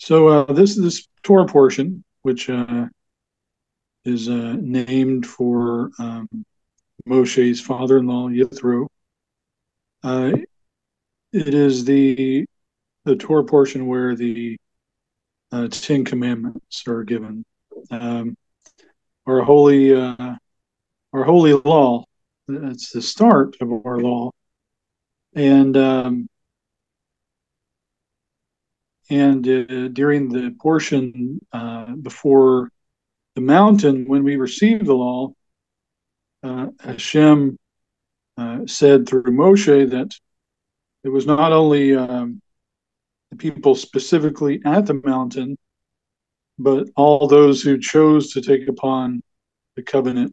This Torah portion, which is named for Moshe's father-in-law Yithro. It is the Torah portion where the Ten Commandments are given. Our holy law. It's the start of our law, and during the portion before the mountain, when we received the law, Hashem said through Moshe that it was not only the people specifically at the mountain, but all those who chose to take upon the covenant,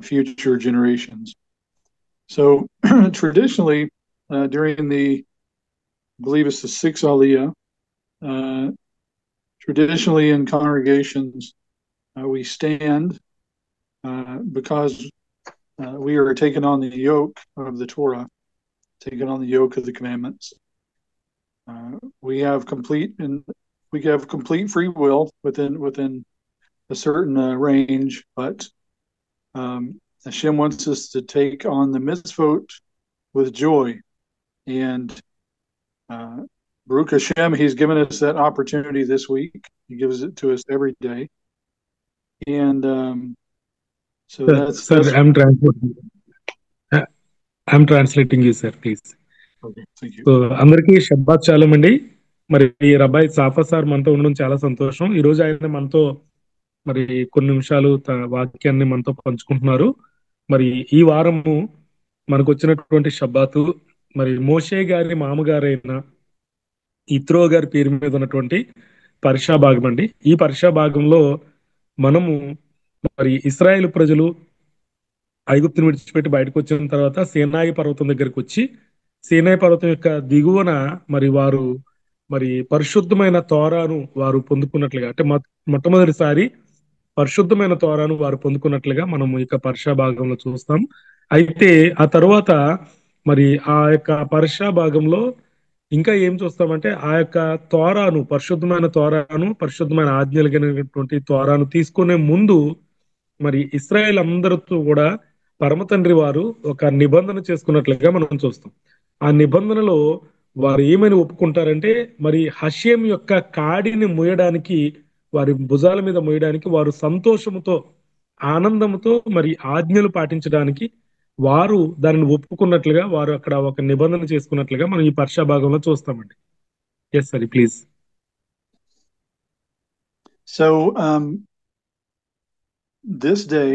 future generations. So traditionally, during I believe it's the sixth Aliyah, traditionally in congregations, we stand because we are taking on the yoke of the Torah, taking on the yoke of the commandments. We have complete free will within a certain range, but Hashem wants us to take on the mitzvot with joy, and Baruch Hashem, He's given us that opportunity this week. He gives it to us every day, and so that's. I'm translating you, sir, please. Okay, thank you. So, అందరికీ Sabbath shalom అండి. మరి రబ్బాయి safa sir మనతో ఉండడం చాలా సంతోషం. ఈ రోజు ఆయన మనతో మరి కొన్ని నిమిషాలు వాక్యాన్ని మనతో పంచుకుంటున్నారు. మరి ఈ వారము మనకు వచ్చినటువంటి షబ్బాతు మరి మోషే గారి మామగారైన ఇత్రో గారి పేరు మీద ఉన్నటువంటి పరీక్షా భాగం అండి. ఈ పరీక్షా భాగంలో మనము మరి ఇశ్రాయేలు ప్రజలు ఐగుప్తుని విడిచిపెట్టి బయటకు వచ్చిన తర్వాత సీనాయి పర్వతం దగ్గరికి వచ్చి సీనాయి పర్వతం యొక్క దిగువన మరి వారు మరి పరిశుద్ధమైన తోరాను వారు పొందుకున్నట్లుగా, అంటే మొట్టమొదటిసారి పరిశుద్ధమైన తోరాను వారు పొందుకున్నట్లుగా మనం ఇక పరీక్షా భాగంలో చూస్తాం. అయితే ఆ తర్వాత మరి ఆ యొక్క పరీక్షా భాగంలో ఇంకా ఏం చూస్తామంటే ఆ యొక్క తోరాను, పరిశుద్ధమైన ఆజ్ఞలు కలిగినటువంటి తోరాను తీసుకునే ముందు మరి ఇశ్రాయేల్ అందరితో కూడా పరమ తండ్రి వారు ఒక నిబంధన చేసుకున్నట్లుగా మనం చూస్తాం. ఆ నిబంధనలో వారు ఏమని ఒప్పుకుంటారంటే మరి హషేం యొక్క కాడిని మోయడానికి, వారి భుజాల మీద మోయడానికి వారు సంతోషముతో, ఆనందంతో మరి ఆజ్ఞలు పాటించడానికి వారు దానిని ఒప్పుకున్నట్లుగా, వారు అక్కడ ఒక నిబంధన చేసుకున్నట్లుగా మనం ఈ పరీక్షా భాగంలో చూస్తామండి. ఎస్ సరే, please. So this day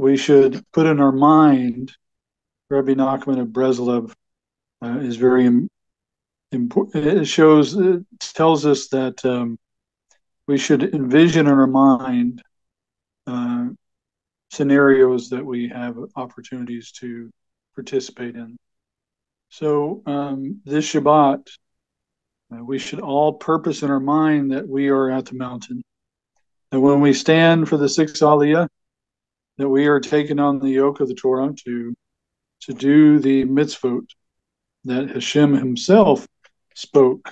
we should put in our mind, Rabbi Nachman of Breslov is very important. It tells us that we should envision in our mind scenarios that we have opportunities to participate in. So this Shabbat, we should all purpose in our mind that we are at the mountain. That when we stand for the sixth Aliyah, that we are taking on the yoke of the Torah to do the mitzvot that Hashem Himself spoke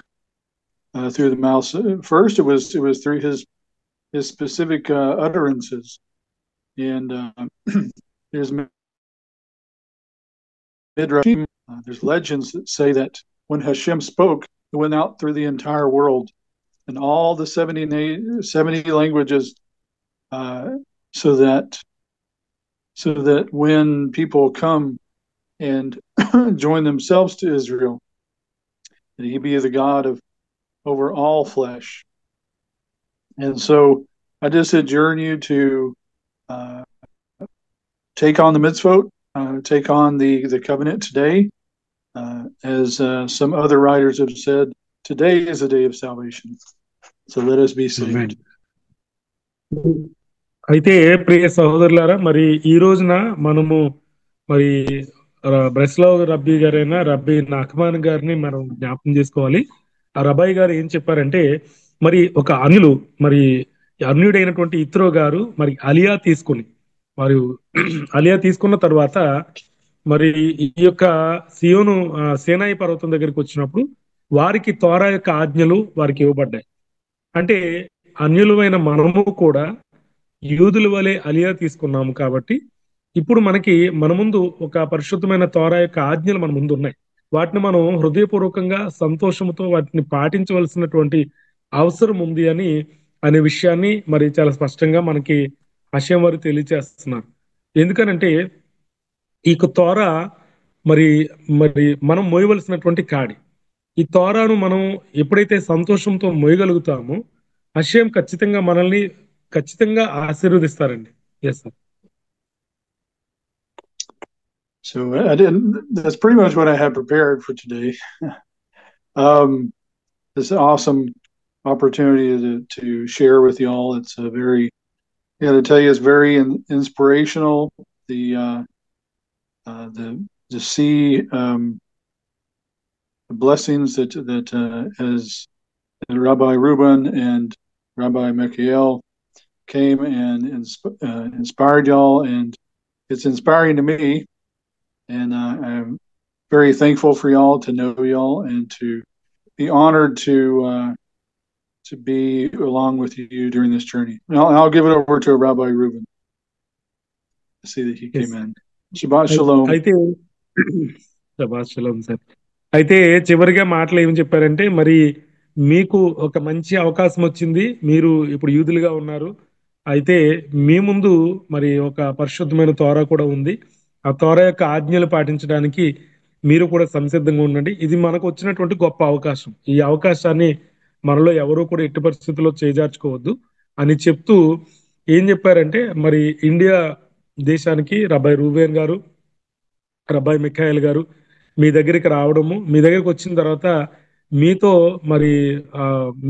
through the mouth. First, it was through His specific utterances, and there's midrashim, there's legends that say that when Hashem spoke, it went out through the entire world and all the 70 languages, so that when people come and join themselves to Israel, that He be the God of over all flesh. And so I just adjourn you to take on the mitzvot, take on the covenant today. As some other writers have said, today is a day of salvation. So let us be saved. అయితే ప్రియ సహోదరులారా, మరి ఈ రోజున మనము మరి బ్రెస్లావ్ రబ్బీ గారైన రబ్బీ నఖ్మాన్ గారిని మనం జ్ఞాపకం చేసుకోవాలి. ఆ రబాయి గారు ఏం చెప్పారంటే, మరి ఒక అన్యుడైనటువంటి ఇత్రో గారు మరి అలియా తీసుకున్న తర్వాత మరి ఈ యొక్క సీనాయి పర్వతం దగ్గరికి వచ్చినప్పుడు వారికి తోరా యొక్క ఆజ్ఞలు వారికి ఇవ్వబడ్డాయి. అంటే అన్యులమైన మనము కూడా యూదుల వలె అలియా తీసుకున్నాము కాబట్టి ఇప్పుడు మన ముందు ఒక పరిశుద్ధమైన తోరా యొక్క ఆజ్ఞలు మన ముందు ఉన్నాయి. వాటిని మనం హృదయపూర్వకంగా సంతోషంతో వాటిని పాటించవలసినటువంటి అవసరం ఉంది అనే విషయాన్ని మరి చాలా స్పష్టంగా మనకి హషేం వారు తెలియజేస్తున్నారు. ఎందుకనంటే ఈ తోరా మరి మరి మనం మోయవలసినటువంటి కాడి. ఈ తోరాను మనం ఎప్పుడైతే సంతోషంతో మోయగలుగుతామో హషేం ఖచ్చితంగా మనల్ని ఖచ్చితంగా ఆశీర్వదిస్తారండి. Yes sir. So that's pretty much what I had prepared for today. This awesome opportunity to share with you all. It's a very, I got to tell you, it's very inspirational. To see the blessings that as Rabbi Reuben and Rabbi Michael came and inspired y'all, and it's inspiring to me. And I'm very thankful for y'all, to know y'all, and to be honored to be along with you during this journey. I'll give it over to Rabbi Reuben. I see that he came in. Shabbat Shalom. అయితే శభాష్ shalom sir. అయితే చివరిగా మాటలు ఏమి చెప్పారంటే, మరి మీకు ఒక మంచి అవకాశం వచ్చింది, మీరు ఇప్పుడు యూదులుగా ఉన్నారు, అయితే మీ ముందు మరి ఒక పరిశుద్ధమైన తోరా కూడా ఉంది. ఆ తోరా యొక్క ఆజ్ఞలు పాటించడానికి మీరు కూడా సంసిద్ధంగా ఉండండి. ఇది మనకు వచ్చినటువంటి గొప్ప అవకాశం. ఈ అవకాశాన్ని మనలో ఎవరూ కూడా ఎట్టి పరిస్థితుల్లో చేజార్చుకోవద్దు అని చెప్తూ ఏం చెప్పారంటే, మరి ఇండియా దేశానికి రబ్బాయి రూబేన్ గారు, రబ్బాయి మిఖాయిల్ గారు మీ దగ్గరికి రావడము, మీ దగ్గరికి వచ్చిన తర్వాత మీతో మరి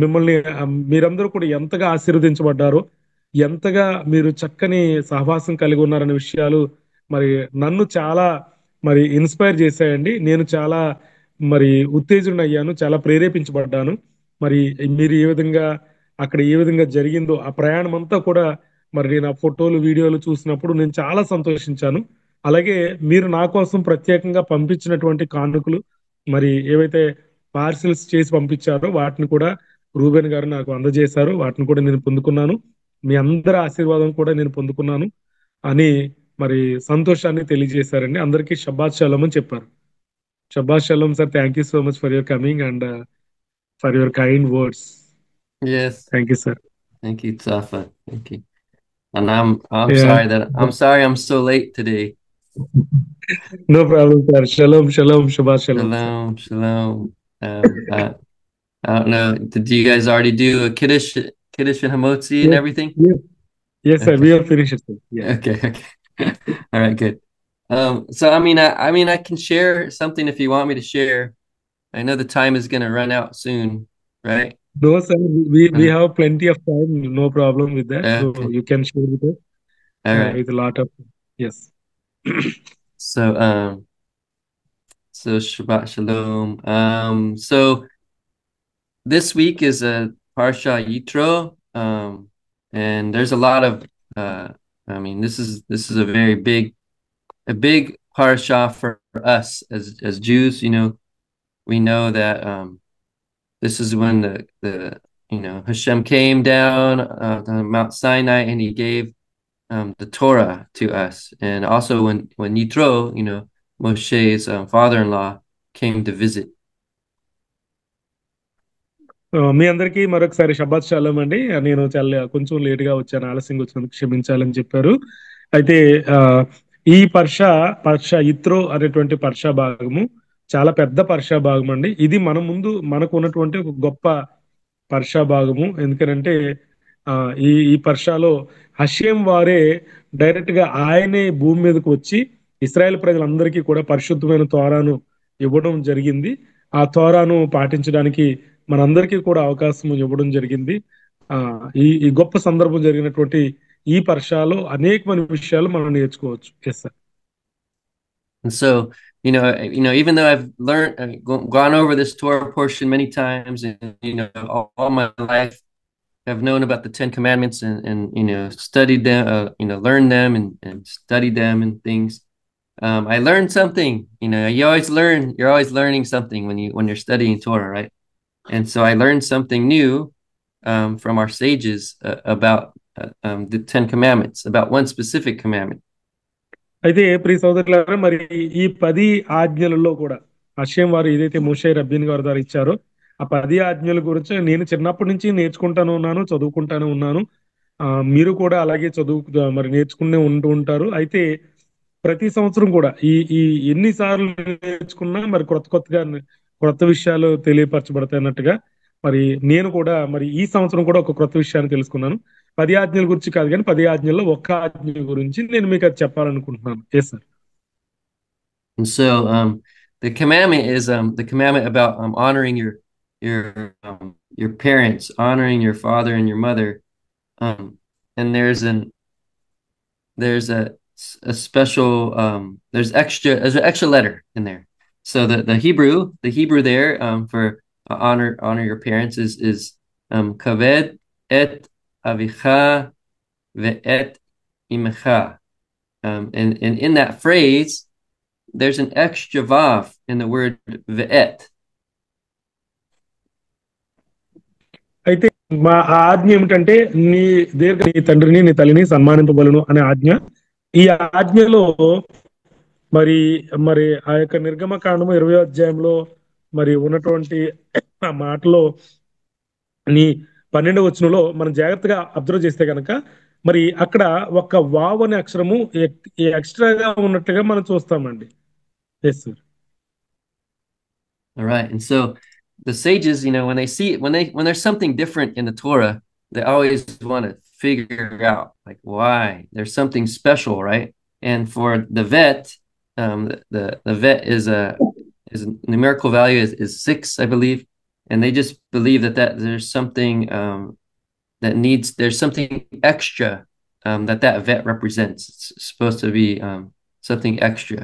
మిమ్మల్ని మీరందరూ కూడా ఎంతగా ఆశీర్వదించబడ్డారో, ఎంతగా మీరు చక్కని సహవాసం కలిగి ఉన్నారనే విషయాలు మరి నన్ను చాలా మరి ఇన్స్పైర్ చేశాయండి. నేను చాలా మరి ఉత్తేజుడయ్యాను, చాలా ప్రేరేపించబడ్డాను. మరి మీరు అక్కడ ఏ విధంగా జరిగిందో ఆ ప్రయాణం అంతా కూడా మరి నేను ఆ ఫోటోలు వీడియోలు చూసినప్పుడు నేను చాలా సంతోషించాను. అలాగే మీరు నా కోసం ప్రత్యేకంగా పంపించినటువంటి కానుకలు, మరి ఏవైతే పార్సిల్స్ చేసి పంపించారో వాటిని కూడా రూబెన్ గారు నాకు అందజేశారు. వాటిని కూడా నేను పొందుకున్నాను. మీ అందరి ఆశీర్వాదం కూడా నేను పొందుకున్నాను అని మరి సంతోషాన్ని తెలియజేశారండి. అందరికీ షబ్బాత్ షలోమ్ అని చెప్పారు. Shabbat shalom sir. Thank you so much for your coming and for your kind words. Yes. Thank you, sir. Thank you, Safa. Thank you. And I'm sorry I'm so late today. No problem, sir. Shalom, shalom, Shabbat shalom. Shalom. I don't know. Did you guys already do a kiddush and hamotzi and everything? Yes, sir. We are finished, sir. Yeah. Okay. All right, good. So I can share something if you want me to share. I know the time is going to run out soon, right? No, sir. We have plenty of time. No problem with that. Okay. So you can share with us. All right. With a lot of yes. So Shabbat Shalom. So this week is a Parsha Yitro, and there's a lot of this is a very big Parsha for us as Jews. We know that this is when the Hashem came down on Mount Sinai and he gave the Torah to us, and also when Yitro, Moshe's father-in-law, came to visit. మీ అందరికీ మరొకసారి Sabbath shalom అండి. నేను చాలా కొంచెం late గా వచ్చాను, ఆలస్యంగా వచ్చినందుకు క్షమించాలని చెప్పారు. అయితే ఈ పర్షా ఇత్రో అనేటువంటి పర్షా భాగము చాలా పెద్ద పర్షా భాగం అండి. ఇది మన ముందు మనకు ఉన్నటువంటి ఒక గొప్ప పర్షా భాగము. ఎందుకంటే ఈ పర్షాలో హషేం వారే డైరెక్ట్ గా ఆయనే భూమి మీదకు వచ్చి ఇశ్రాయేల్ ప్రజలందరికీ కూడా పరిశుద్ధమైన తోరాను ఇవ్వడం జరిగింది. ఆ తోరాను పాటించడానికి మనందరికీ కూడా అవకాశం ఇవ్వడం జరిగింది. ఈ గొప్ప సందర్భం జరిగినటువంటి ఈ పర్షాలో అనేకమైన విషయాలు మనం నేర్చుకోవచ్చు. Yes sir. And so, even though I've gone over this Torah portion many times, and all my life I've known about the 10 Commandments and studied them, learned them and studied them and things. I learned something. You know, you're always learning something when you're studying Torah, right? And so I learned something new from our sages about the Ten Commandments, about one specific commandment. అయితే ప్రియ సోదరులారా, మరి ఈ 10 ఆజ్ఞలలో కూడా Hashem వారు ఏదైతే మోషే రబ్బీన్ గారి ద్వారా ఇచ్చారో ఆ 10 ఆజ్ఞల గురించి నేను చిన్నప్పటి నుంచి నేర్చుకుంటాను ఉన్నాను, చదువుకుంటాను ఉన్నాను. మీరు కూడా అలాగే మరి నేర్చుకునే ఉంటూ ఉంటారు. అయితే ప్రతి సంవత్సరం కూడా ఈ ఈ ఎన్నిసార్లు నేర్చుకున్నా మరి కొత్త విషయాలు తెలియపరచబడతాయి అన్నట్టుగా మరి నేను కూడా మరి ఈ సంవత్సరం కూడా ఒక కొత్త విషయాన్ని తెలుసుకున్నాను. 10 ఆజ్ఞల గురించి కాదు కానీ 10 ఆజ్ఞల్లో ఒక్క ఆజ్ఞ గురించి నేను మీకు అది చెప్పాలనుకుంటున్నాను. Yes sir. And so the commandment is the commandment about honoring your parents, honoring your father and your mother. And there's a special there's an extra letter in there. So the Hebrew there for honor your parents is kaved et avicha ve'et imecha. And in that phrase there's an extra vav in the word ve'et. అయితే మా ఆజ్ఞ ఏమిటంటే నీ తండ్రిని నీ తల్లిని సన్మానింపబలను అనే ఆజ్ఞ. ఈ ఆజ్ఞలో మరి మరి ఆ యొక్క నిర్గమకాండము 20వ అధ్యాయంలో మరి ఉన్నటువంటి ఆ మాటలో నీ 12వ వచనంలో మనం జాగ్రత్తగా అబ్జర్వ్ చేస్తే కనుక మరి అక్కడ ఒక వావ్ అనే అక్షరము ఎక్స్ట్రాగా ఉన్నట్టుగా మనం చూస్తామండి. Yes sir. All right. And so the sages, you know, when there's something different in the Torah, they always want to figure out like why there's something special, right? And for the vet, the vet is a numerical value is 6, I believe, and they just believe that there's something there's something extra that vet represents. It's supposed to be something extra.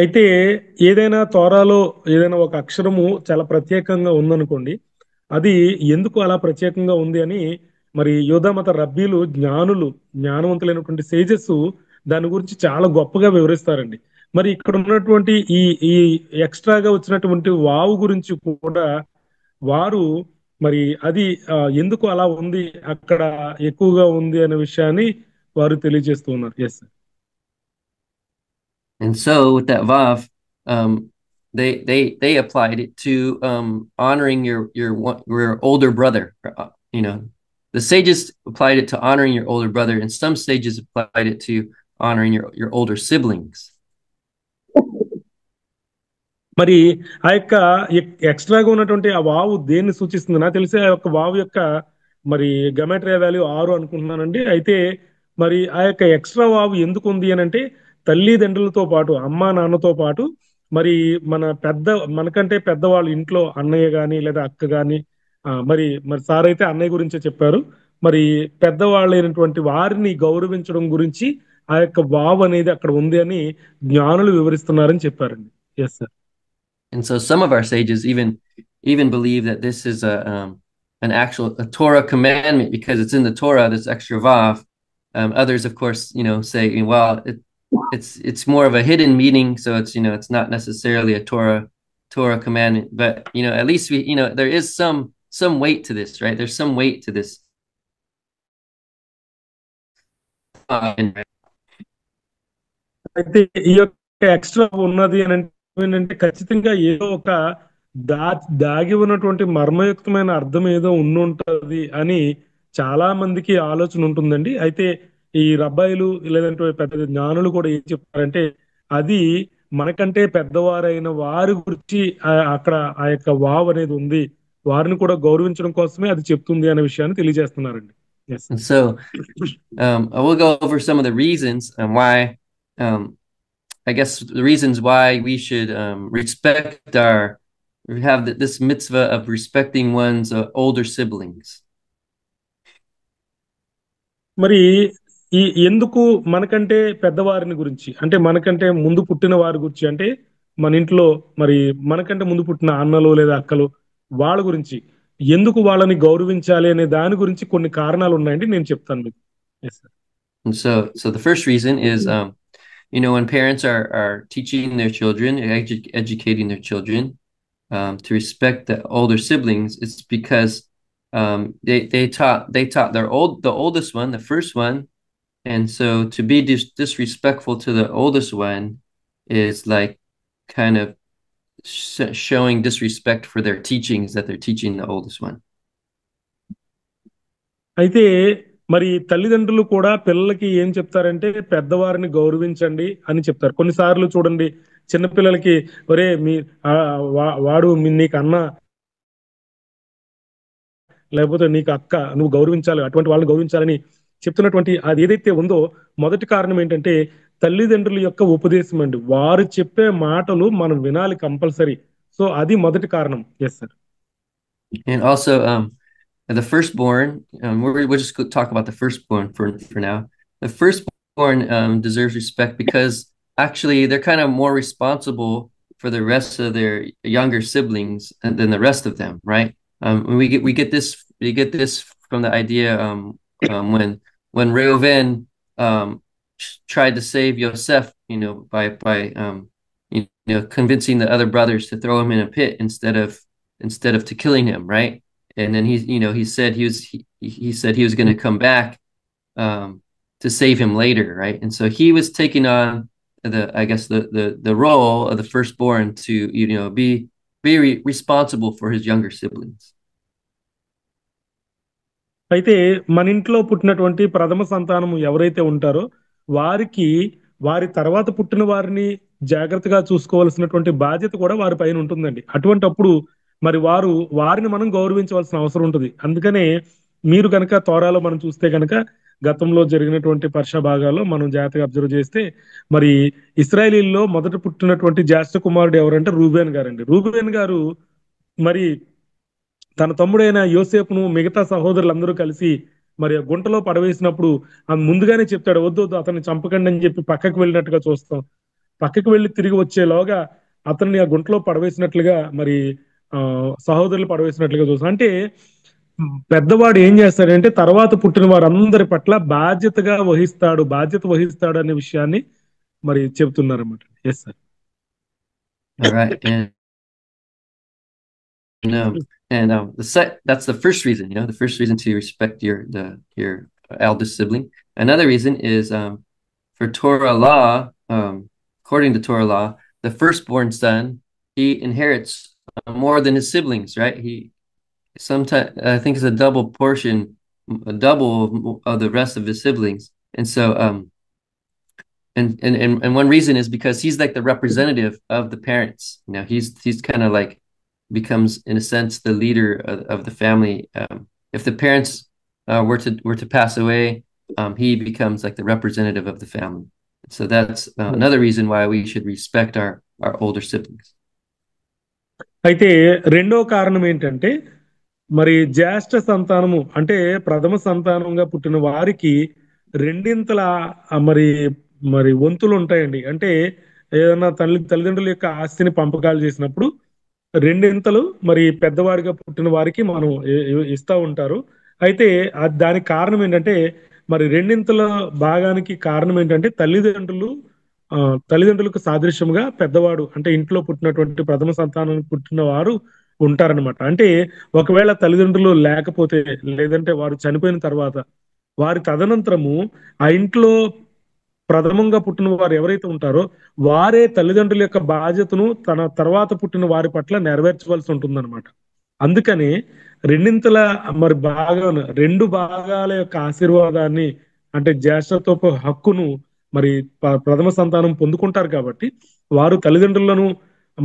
అయితే ఏదైనా తోరాలో ఏదైనా ఒక అక్షరము చాలా ప్రత్యేకంగా ఉందనుకోండి, అది ఎందుకు అలా ప్రత్యేకంగా ఉంది అని మరి యోధామత రబ్బీలు జ్ఞానవంతులైనటువంటి సేజెస్ దాని గురించి చాలా గొప్పగా వివరిస్తారండి. మరి ఇక్కడ ఉన్నటువంటి ఈ ఈ ఎక్స్ట్రాగా వచ్చినటువంటి వావు గురించి కూడా వారు మరి అది ఎందుకు అలా ఉంది, అక్కడ ఎక్కువగా ఉంది అనే విషయాన్ని వారు తెలియజేస్తూ ఉన్నారు. Yes sir. And so with that vav, they applied it to honoring your older brother. You know, the sages applied it to honoring your older brother, and some sages applied it to honoring your older siblings. మరి ఆ యొక్క ఎక్స్ట్రాగా ఉన్నటువంటి ఆ wow దేన్ని సూచిస్తుంది? నాకు తెలిసి ఆ యొక్క వావు యొక్క మరి గమెట్రియా వాల్యూ 6 అనుకుంటున్నానండి. అయితే మరి ఆ యొక్క ఎక్స్ట్రా వావు ఎందుకు ఉంది అని అంటే తల్లిదండ్రులతో పాటు అమ్మా నాన్నతో పాటు మరి మనకంటే పెద్దవాళ్ళు ఇంట్లో అన్నయ్య గాని లేదా అక్క గాని మరి సార్ అయితే అన్నయ్య గురించే చెప్పారు. మరి పెద్దవాళ్ళైనటువంటి వారిని గౌరవించడం గురించి ఆ యొక్క వావ్ అనేది అక్కడ ఉంది అని జ్ఞానులు వివరిస్తున్నారని చెప్పారండి. Yes sir. And so some of our sages even believe that this is an actual Torah commandment because it's in the Torah, this extra vav. Others, of course, you know, say, well, it's more of a hidden meaning, so it's, you know, it's not necessarily a Torah commandment, but you know, at least we, you know, there is some weight to this, right? There's some weight to this. అయితే ఈ యొక్క extra ఉన్నది అని అంటే ఖచ్చితంగా ఏదో ఒక దాగి ఉన్నటువంటి మర్మయుక్తమైన అర్థం ఏదో ఉండుంటది అని చాలా మందికి ఆలోచన ఉంటుందండి. అయితే ఈ రబ్బాయిలు లేదంటే పెద్ద జ్ఞానులు కూడా ఏం చెప్తారంటే అది మనకంటే పెద్దవారైన వారి గురించి అక్కడ ఆ యొక్క వావ్ అనేది ఉంది, వారిని కూడా గౌరవించడం కోసమే అది చెప్తుంది అనే విషయాన్ని తెలియజేస్తున్నారండి. So I will go over some of the reasons why I guess the reasons why we should have this mitzvah of respecting one's older siblings. మరి ఎందుకు మనకంటే పెద్దవారిని గురించి అంటే మనకంటే ముందు పుట్టిన వారి గురించి అంటే మన ఇంట్లో మరి మనకంటే ముందు పుట్టిన అన్నలు లేదా అక్కలు వాళ్ళ గురించి ఎందుకు వాళ్ళని గౌరవించాలి అనే దాని గురించి కొన్ని కారణాలు ఉన్నాయండి, నేను చెప్తాను మీకు. And so the first reason is when parents are teaching their children, educating their children to respect the older siblings, it's because they taught the oldest one, the first one, and so to be disrespectful to the oldest one is like kind of showing disrespect for their teachings that they're teaching the oldest one. అయితే మరి తల్లిదండ్రులు కూడా పిల్లలకి ఏం చెప్తారంటే పెద్దవారిని గౌరవించండి అని చెప్తారు. కొన్నిసార్లు చూడండి చిన్నపిల్లలకి ఒరే మీ వాడు నీకు అన్న లేకపోతే నీకు అక్క, నువ్వు గౌరవించాలి, అటువంటి వాళ్ళని గౌరవించాలని చెప్తున్నటువంటి అది ఏదైతే ఉందో మొదటి కారణం ఏంటంటే తల్లిదండ్రుల యొక్క ఉపదేశం అండి. వారు చెప్పే మాటలు మనం వినాలి కంపల్సరీ. సో అది మొదటి కారణం. Yes sir. And also the firstborn, we'll just talk about the firstborn for now. The firstborn deserves respect because actually they're kind of more responsible for the rest of their younger siblings than the rest of them, right? We get this from the idea when Reuven tried to save Yosef, by convincing the other brothers to throw him in a pit instead of to killing him, right? And then he said he was going to come back to save him later, right? And so he was taking on the role of the firstborn to be responsible for his younger siblings. అయితే మన ఇంట్లో పుట్టినటువంటి ప్రథమ సంతానము ఎవరైతే ఉంటారో వారికి వారి తర్వాత పుట్టిన వారిని జాగ్రత్తగా చూసుకోవాల్సినటువంటి బాధ్యత కూడా వారి పైన ఉంటుందండి. అటువంటప్పుడు మరి వారిని మనం గౌరవించవలసిన అవసరం ఉంటుంది. అందుకనే మీరు కనుక తోరాలో మనం చూస్తే కనుక గతంలో జరిగినటువంటి పర్ష భాగాల్లో మనం జాగ్రత్తగా అబ్జర్వ్ చేస్తే మరి ఇశ్రాయేలీల్లో మొదట పుట్టినటువంటి జ్యేష్ఠ కుమారుడు ఎవరంటే రూబేన్ గారండి. రూబేన్ గారు మరి తన తమ్ముడైన యోసేపును మిగతా సహోదరులందరూ కలిసి మరి గుంటలో పడవేసినప్పుడు ముందుగానే చెప్తాడు, వద్దు అతన్ని చంపకండి అని చెప్పి పక్కకు వెళ్ళినట్టుగా చూస్తాం. పక్కకు వెళ్ళి తిరిగి వచ్చేలోగా అతన్ని ఆ గుంటలో పడవేసినట్లుగా మరి సహోదరులు పడవేసినట్లుగా చూస్తాం. అంటే పెద్దవాడు ఏం చేస్తాడంటే తర్వాత పుట్టిన వారందరి పట్ల బాధ్యత వహిస్తాడు అనే విషయాన్ని మరి చెబుతున్నారు అన్నమాట. Yes sir. That's the first reason, the first reason to respect your eldest sibling. Another reason is for Torah law, according to Torah law, the firstborn son, he inherits more than his siblings, right? He sometimes, I think it's a double portion, a double of the rest of his siblings. And so and one reason is because he's like the representative of the parents. He's kind of like becomes, in a sense, the leader of the family. If the parents were to pass away, he becomes like the representative of the family. So that's another reason why we should respect our older siblings. అయితే రెండో కారణం ఏంటంటే మరి జ్యేష్ఠ సంతానము అంటే ప్రథమ సంతానంగా పుట్టిన వారికి రెండింతల మరి మరి వంతులు ఉంటాయండి. అంటే ఏదైనా తల్లిదండ్రుల యొక్క ఆస్తిని పంపకాలు చేసినప్పుడు రెండింతలు మరి పెద్దవాడిగా పుట్టిన వారికి మనం ఇస్తా ఉంటారు. అయితే దానికి కారణం ఏంటంటే మరి రెండింతల భాగానికి కారణం ఏంటంటే తల్లిదండ్రులకు సాదృశ్యంగా పెద్దవాడు అంటే ఇంట్లో పుట్టినటువంటి ప్రథమ సంతానానికి పుట్టిన వారు ఉంటారనమాట. అంటే ఒకవేళ తల్లిదండ్రులు లేకపోతే లేదంటే వారు చనిపోయిన తర్వాత వారి తదనంతరము ఆ ఇంట్లో ప్రథమంగా పుట్టిన వారు ఎవరైతే ఉంటారో వారే తల్లిదండ్రుల యొక్క బాధ్యతను తన తర్వాత పుట్టిన వారి పట్ల నెరవేర్చవలసి ఉంటుందన్నమాట. అందుకని రెండింతల మరి రెండు భాగాల యొక్క ఆశీర్వాదాన్ని అంటే జ్యేష్ఠత్వపు హక్కును మరి ప్రథమ సంతానం పొందుకుంటారు కాబట్టి వారు తల్లిదండ్రులను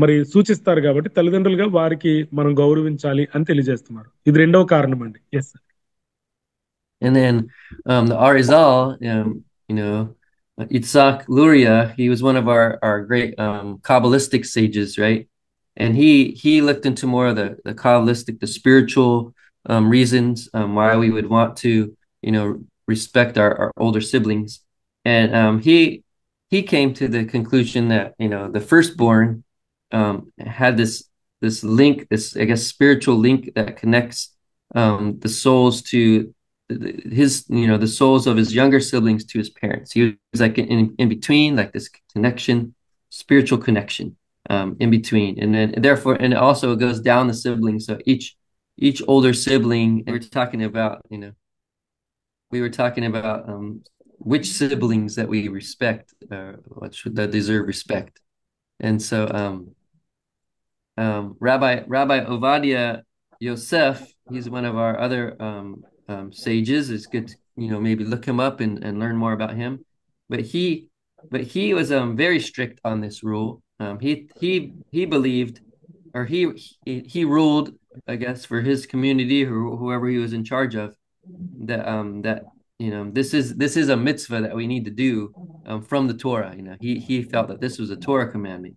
మరి సూచిస్తారు కాబట్టి తల్లిదండ్రులుగా వారికి మనం గౌరవించాలి అని తెలియజేస్తున్నారు. ఇది రెండవ కారణం అండి. Yes sir. And then the Arizal, Itzhak Luria, he was one of our great Kabbalistic sages, right? And he looked into more of the Kabbalistic, the spiritual reasons why we would want to, respect our older siblings. And he came to the conclusion that, the firstborn had this link, this, I guess, spiritual link that connects the souls to his, the souls of his younger siblings to his parents. He was like in between, like this connection, spiritual connection, in between. And then therefore, and also it goes down the siblings. So each older sibling, and we were talking about which siblings that we respect, that deserve respect. And so Rabbi Ovadia Yosef, he's one of our other sages. It's good to, maybe look him up and learn more about him. But he was very strict on this rule. He believed, or he ruled, I guess, for his community or whoever he was in charge of, that this is a mitzvah that we need to do from the Torah. He felt that this was a Torah commandment,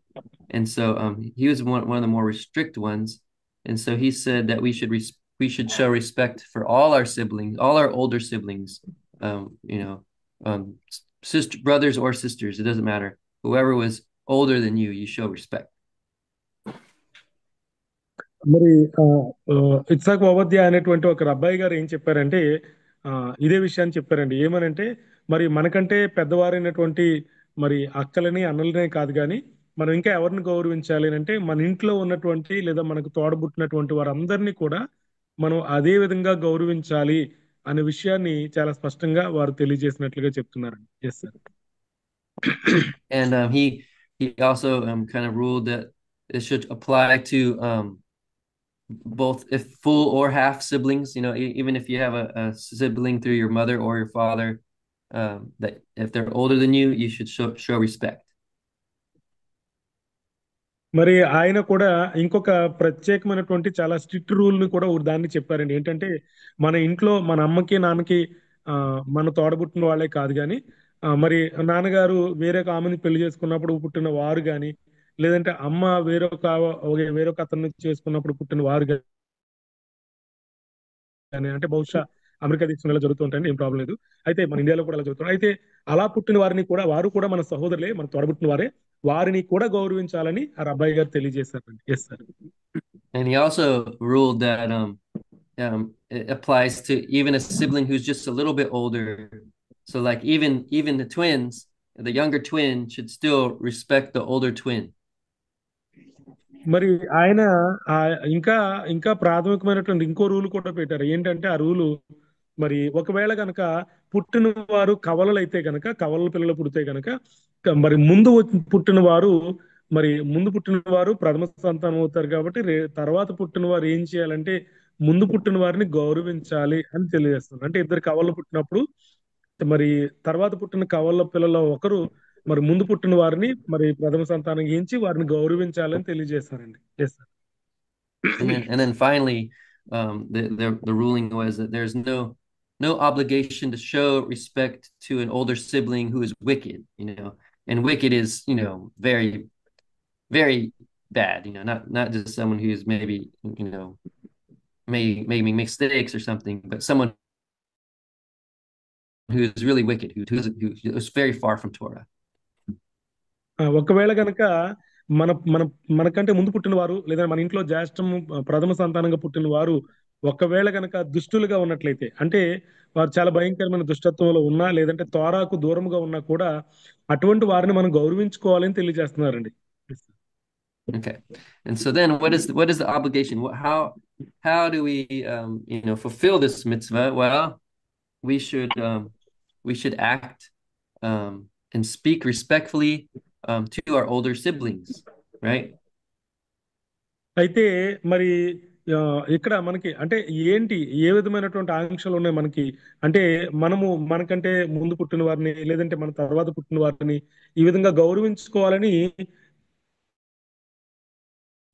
and so he was one of the more strict ones. And so he said that we should show respect for all our siblings, all our older siblings, sister, brothers or sisters, it doesn't matter. Whoever was older than you show respect. మరి ఇత్సాక్ వవద్య అనేటువంటి ఒక అబ్బాయి గారు ఏం చెప్పారంటే ఇదే విషయాన్ని చెప్పారండి. ఏమనంటే మరి మనకంటే పెద్దవారైనటువంటి మరి అక్కలని అన్నలనే కాదు కానీ మనం ఇంకా ఎవరిని గౌరవించాలి అంటే మన ఇంట్లో ఉన్నటువంటి లేదా మనకు తోడబుట్టినటువంటి వారందరినీ కూడా మనం అదే విధంగా గౌరవించాలి అనే విషయాన్ని చాలా స్పష్టంగా వారు తెలియజేసినట్లుగా చెప్తున్నారండి. Yes sir. And he also kind of ruled that it should apply to both if full or half siblings, even if you have a sibling through your mother or your father, that if they're older than you should show respect. మరి ఆయన కూడా ఇంకొక ప్రత్యేకమైనటువంటి చాలా strict rule ని కూడా దాన్ని చెప్పారండి. ఏంటంటే మన ఇంట్లో మన అమ్మకి నాన్నకి మన తోడబుట్టిన వాళ్ళే కాదు కానీ మరి నాన్నగారు వేరొక ఆమెని పెళ్లి చేసుకున్నప్పుడు పుట్టిన వారు కానీ, లేదంటే అమ్మ వేరొక అతన్ని చేసుకున్నప్పుడు పుట్టిన వారు కానీ, అంటే బహుశా అమెరికా దేశంలో జరుగుతూ ఉంటాయండి, ఏం ప్రాబ్లం లేదు. అయితే మన ఇండియాలో కూడా అలా జరుగుతుంది. అయితే అలా పుట్టిన వారిని కూడా వారు కూడా మన సహోదరులే, మన తోడబుట్టిన వారే, వారిని కూడా గౌరవించాలని ఆ అబ్బాయి గారు తెలియజేశారండి. Yes sir. And he also ruled that it applies to even a sibling who's just a little bit older. So like even the twins, the younger twin should still respect the older twin. మరి ఆయన ఇంకా ప్రాథమికమైనటువంటి ఇంకో rule కూడా పెట్టారు. ఏంటంటే ఆ rule మరి ఒకవేళ గనక పుట్టిన వారు కవలలు అయితే గనక, కవలల పిల్లలు పుడితే గనక మరి ముందు పుట్టిన వారు ప్రథమ సంతానం అవుతారు. కాబట్టి తర్వాత పుట్టిన వారు ఏం చేయాలంటే ముందు పుట్టిన వారిని గౌరవించాలి అని తెలియజేస్తున్నారు. అంటే ఇద్దరు కవలలు పుట్టినప్పుడు మరి తర్వాత పుట్టిన కవల పిల్లల ఒకరు మరి ముందు పుట్టిన వారిని మరి ప్రథమ సంతానం ఏంచి వారిని గౌరవించాలని తెలియజేస్తారండి. Yes sir. And then finally the ruling was that there's no obligation to show respect to an older sibling who is wicked, and wicked is, very, very bad, not just someone who's maybe, making mistakes or something, but someone who is really wicked, who is very far from Torah. ఒకవేళ గనక మనకంటే ముందు పుట్టిన వారు లేదా మన ఇంట్లో జ్యేష్ఠము ప్రథమ సంతానంగా పుట్టిన వారు ఒకవేళ గనక దుష్టులుగా ఉన్నట్లయితే, అంటే వారు చాలా భయంకరమైన దుష్టత్వంలో ఉన్నా లేదంటే తోరాకు దూరంగా ఉన్నా కూడా అటువంటి వారిని మనం గౌరవించుకోవాలని తెలియజేస్తున్నారండి. Okay. And so then what is the obligation? How do we fulfill this mitzvah? Well, we should act and speak respectfully to our older siblings, right? అయితే మరి ఇక్కడ మనకి అంటే ఏ విధమైనటువంటి ఆంక్షలు ఉన్నాయి మనకి అంటే మనకంటే ముందు పుట్టిన వారిని లేదంటే మన తర్వాత పుట్టిన వారిని ఈ విధంగా గౌరవించుకోవాలని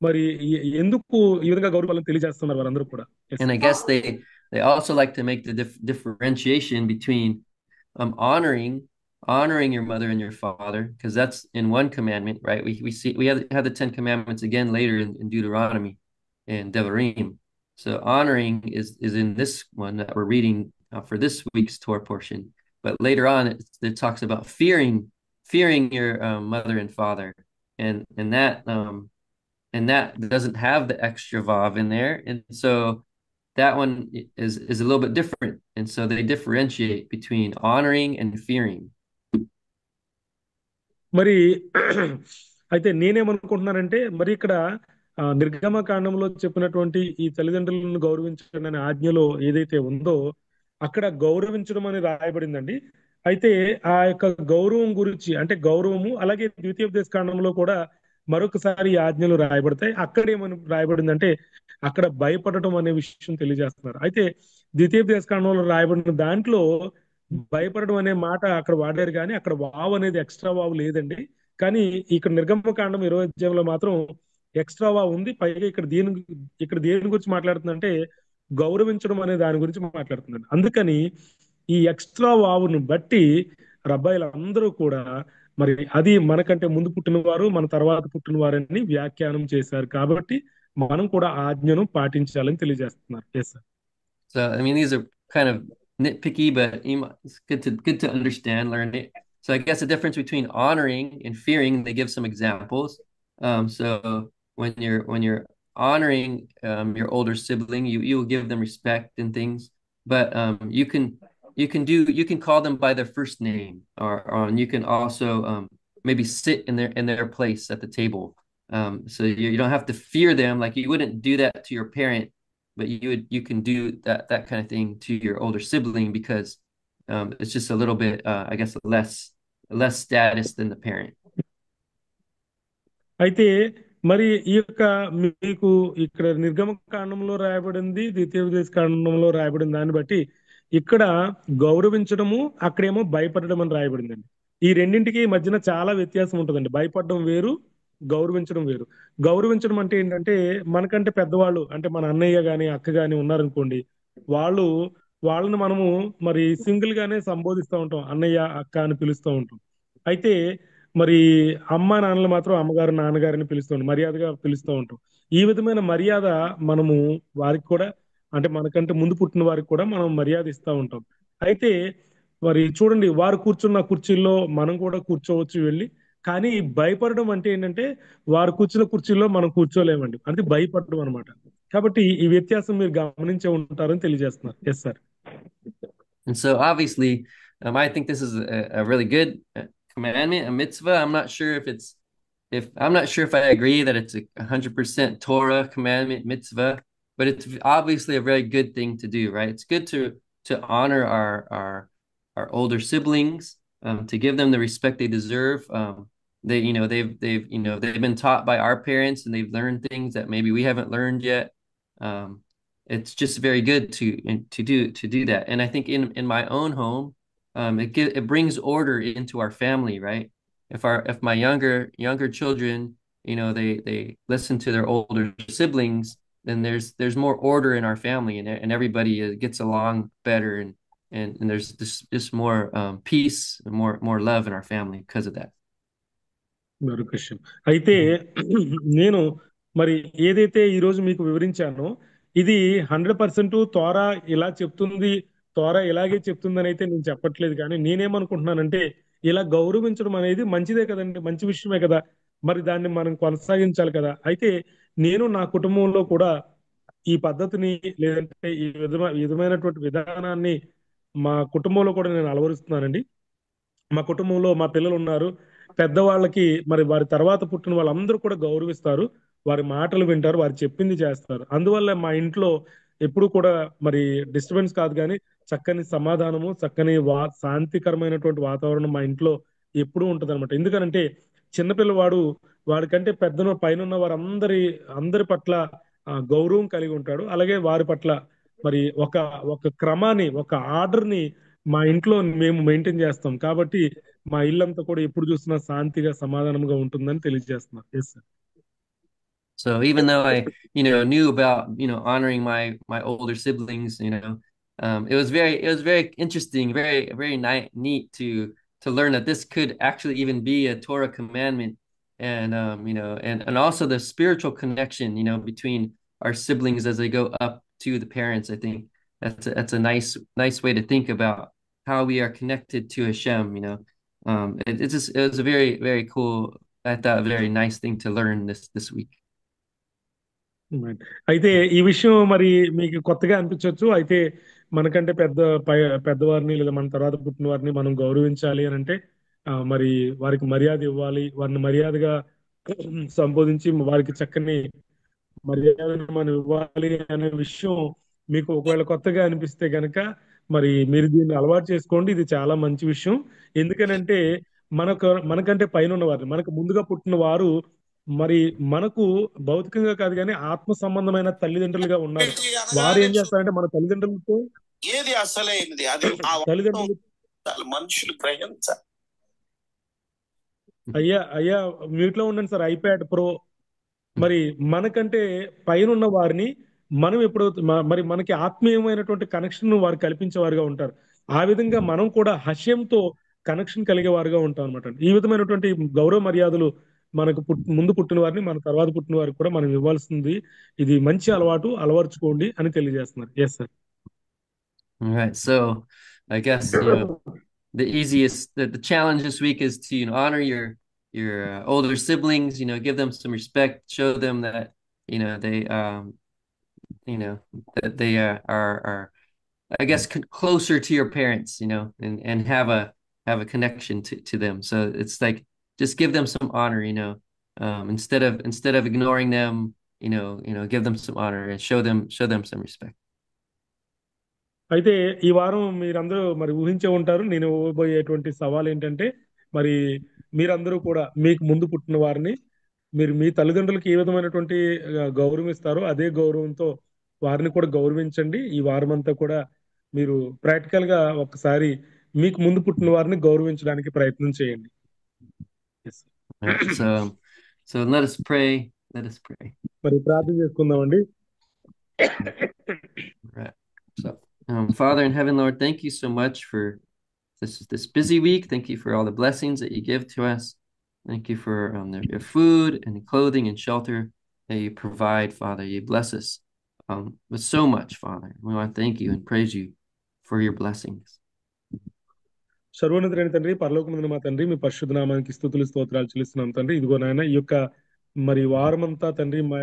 మరి ఎందుకు ఈ విధంగా గౌరవాలను తెలియజేస్తున్నారు వారందరూ కూడా. And I guess they also like to make the differentiation between honoring your mother and your father, because that's in one commandment, right? We have the 10 commandments again later in Deuteronomy and Devarim. So honoring is in this one that we're reading for this week's Torah portion. But later on, it talks about fearing your mother and father, and that doesn't have the extra vav in there. And so that one is a little bit different. And so they differentiate between honoring and fearing. మరి అయితే నేనేమనుకుంటున్నానంటే మరి ఇక్కడ నిర్గమ కాండంలో చెప్పినటువంటి ఈ తల్లిదండ్రులను గౌరవించండి అనే ఆజ్ఞలో ఏదైతే ఉందో అక్కడ గౌరవించడం అని రాయబడిందండి. అయితే ఆ యొక్క గౌరవం గురించి అంటే గౌరవము అలాగే ద్వితీయోపదేశ కాండంలో కూడా మరొకసారి ఈ ఆజ్ఞలు రాయబడతాయి. అక్కడ ఏమని రాయబడిందంటే అక్కడ భయపడటం అనే విషయం తెలియజేస్తున్నారు. అయితే ద్వితీయోపదేశ కాండంలో రాయబడిన దాంట్లో భయపడడం అనే మాట అక్కడ వాడారు, కానీ అక్కడ వావ్ అనేది ఎక్స్ట్రా వావ్ లేదండి. కానీ ఇక్కడ నిర్గమకాండం 20వ అధ్యాయంలో మాత్రం ఎక్స్ట్రా వావ్ ఉంది. పైగా ఇక్కడ దేని గురించి మాట్లాడుతుందంటే గౌరవించడం అనే దాని గురించి మాట్లాడుతున్నాడు. అందుకని ఈ ఎక్స్ట్రా వావును బట్టి రబ్బాయిలందరూ కూడా మరి అది మనకంటే ముందు పుట్టిన వారు మన తర్వాత పుట్టిన వారని వ్యాఖ్యానం చేశారు. కాబట్టి మనం కూడా ఆ ఆజ్ఞను పాటించాలని తెలియజేస్తున్నారు. Yes sir. So, I mean, these are kind of nitpicky, but it's good to understand, learn it. So I guess the difference between honoring and fearing, they give some examples. So when you're honoring your older sibling, you will give them respect and things, but you can call them by their first name, or you can also maybe sit in their place at the table. So you don't have to fear them, like you wouldn't do that to your parent, but you can do that kind of thing to your older sibling because it's just a little bit I guess less status than the parent. అయితే మరి ఈ యొక్క మీకు ఇక్కడ నిర్గమ కాండంలో రాయబడింది, ద్వితీయోపదేశ కాండంలో రాయబడిన దాన్ని బట్టి ఇక్కడ గౌరవించడము అక్కడేమో భయపడడం అని రాయబడిందండి. ఈ రెండింటికి మధ్యన చాలా వ్యత్యాసం ఉంటుందండి. భయపడడం వేరు, గౌరవించడం వేరు. గౌరవించడం అంటే ఏంటంటే మనకంటే పెద్దవాళ్ళు అంటే మన అన్నయ్య గాని అక్క గాని ఉన్నారనుకోండి, వాళ్ళని మనము మరి సింగిల్ గానే సంబోధిస్తూ ఉంటాం, అన్నయ్య అక్క అని పిలుస్తూ ఉంటాం. అయితే మరి అమ్మ నాన్నలు మాత్రం అమ్మగారు నాన్నగారిని పిలుస్తూ ఉంటాం, మర్యాదగా పిలుస్తూ ఉంటాం. ఈ విధమైన మర్యాద మనము వారికి కూడా అంటే మనకంటే ముందు పుట్టిన వారికి కూడా మనం మర్యాద ఇస్తూ ఉంటాం. అయితే మరి చూడండి, వారు కూర్చున్న కుర్చీల్లో మనం కూడా కూర్చోవచ్చు వెళ్ళి. కానీ భయపడడం అంటే ఏంటంటే వారు కూర్చున్న కుర్చీల్లో మనం కూర్చోలేమండి, అంటే భయపడడం అనమాట. కాబట్టి ఈ వ్యత్యాసం మీరు గమనించే ఉంటారని తెలియజేస్తున్నారు. Yes sir. And so obviously, I think this is a really good commandment, a mitzvah. I'm not sure if I agree that it's 100% Torah commandment mitzvah, but it's obviously a very good thing to do, right? It's good to honor our older siblings, to give them the respect they deserve. They've been taught by our parents, and they've learned things that maybe we haven't learned yet. It's just very good to do that. And I think in my own home, it brings order into our family, right? If my younger children, they listen to their older siblings, then there's more order in our family, and everybody gets along better, and there's just more peace and more love in our family because of that. మరొక విషయం అయితే నేను మరి ఏదైతే ఈ రోజు మీకు వివరించానో ఇది 100% తోరా ఇలా చెప్తుంది, తోరా ఇలాగే చెప్తుందని అయితే నేను చెప్పట్లేదు. కానీ నేనేమనుకుంటున్నానంటే ఇలా గౌరవించడం అనేది మంచిదే కదండి, మంచి విషయమే కదా, మరి దాన్ని మనం కొనసాగించాలి కదా. అయితే నేను నా కుటుంబంలో కూడా ఈ పద్ధతిని లేదంటే ఈ విధమైనటువంటి విధానాన్ని మా కుటుంబంలో కూడా నేను అలవరుస్తున్నానండి. మా కుటుంబంలో మా పిల్లలు ఉన్నారు, పెద్దవాళ్ళకి మరి వారి తర్వాత పుట్టిన వాళ్ళందరూ కూడా గౌరవిస్తారు, వారి మాటలు వింటారు, వారు చెప్పింది చేస్తారు. అందువల్ల మా ఇంట్లో ఎప్పుడు కూడా మరి డిస్టర్బెన్స్ కాదు, కానీ చక్కని సమాధానము, చక్కని శాంతికరమైనటువంటి వాతావరణం మా ఇంట్లో ఎప్పుడూ ఉంటది అనమాట. ఎందుకనంటే చిన్నపిల్లవాడు వాడికంటే పైన అందరి పట్ల గౌరవం కలిగి ఉంటాడు. అలాగే వారి పట్ల మరి ఒక క్రమాన్ని, ఒక ఆర్డర్ ని మా ఇంట్లో మేము మెయింటైన్ చేస్తాం. కాబట్టి మా ఇల్లంతా కూడా ఎప్పుడు చూసినా శాంతిగా సమాధానంగా ఉంటుందని తెలియజేస్తున్నారు. Yes sir. So even though I knew about honoring my older siblings, it was very interesting, very very neat to learn that this could actually even be a Torah commandment, and and also the spiritual connection between our siblings as they go up to the parents. I think that's a nice way to think about how we are connected to Hashem. It was a very very cool, I thought, a very nice thing to learn this week. Right. అయితే ఈ విషయం మరి మీకు కొత్తగా అనిపించవచ్చు. అయితే మనకంటే పెద్దవారిని లేదా మన తర్వాత పుట్టిన వారిని మనం గౌరవించాలి అని అంటే మరి వారికి మర్యాద ఇవ్వాలి. వారిని మర్యాదగా సంబోధించి వారికి చక్కని మర్యాదను మనం ఇవ్వాలి అనే విషయం మీకు ఒకవేళ కొత్తగా అనిపిస్తే గనక మరి మీరు దీన్ని అలవాటు చేసుకోండి. ఇది చాలా మంచి విషయం. ఎందుకనంటే మనకంటే పైన ఉన్న వారు, మనకు ముందుగా పుట్టిన వారు మరి మనకు భౌతికంగా కాదు కానీ ఆత్మ సంబంధమైన తల్లిదండ్రులుగా ఉన్నారు. వారు ఏం చేస్తారంటే మన తల్లిదండ్రులతో ఏది అసలైనది అది ఆ తల్లిదండ్రులు మనుషులు గ్రహించాలి. అయ్యా మ్యూట్ లో ఉండండి సార్. ఐప్యాడ్ ప్రో మరి మనకంటే పైన ఉన్న వారిని మనం ఎప్పుడు మరి మనకి ఆత్మీయమైనటువంటి కనెక్షన్ వారు కల్పించే వారుగా ఉంటారు. ఆ విధంగా మనం కూడా హస్యంతో కనెక్షన్ కలిగే వారుగా ఉంటాం అనమాట. ఈ విధమైనటువంటి గౌరవ మర్యాదలు మనకు ముందు పుట్టిన వారిని మన తర్వాత పుట్టిన వారికి కూడా మనం ఇవ్వాల్సింది. ఇది మంచి అలవాటు, అలవర్చుకోండి అని తెలియజేస్తున్నారు. Yes sir. All right. So I guess, the challenge this week is to, honor your older siblings, give them some respect, show them that, they, that they are, I guess, closer to your parents, and have a connection to them. So it's like, just give them some honor, instead of ignoring them, give them some honor and show them some respect. అయితే ఈ వారం మీరందరూ మరి ఊహించే ఉంటారు. నేను ఇవ్వబోయేటువంటి సవాల్ ఏంటంటే మరి మీరందరూ కూడా మీకు ముందు పుట్టిన వారిని మీరు మీ తల్లిదండ్రులకి ఏ విధమైనటువంటి గౌరవం ఇస్తారో అదే గౌరవంతో వారిని కూడా గౌరవించండి. ఈ వారం అంతా కూడా మీరు ప్రాక్టికల్ గా ఒకసారి మీకు ముందు పుట్టిన వారిని గౌరవించడానికి ప్రయత్నం చేయండి. Right. So let us pray. మరి ప్రార్థన చేసుకుందామండి. Right. So Father in heaven, Lord, thank you so much for this busy week. Thank you for all the blessings that you give to us. Thank you for your food and clothing and shelter that you provide, Father. You bless us with so much, Father. We want to thank you and praise you for your blessings. సర్వోన్నతుడైన తండ్రి, పరలోకమందున్న మా తండ్రి, మీ పరిశుద్ధ నామానికి స్తుతులు స్తోత్రాలు చెల్లిస్తున్నాం తండ్రి. ఇదిగో నాయన ఈ యొక్క మరి వారమంతా తండ్రి మా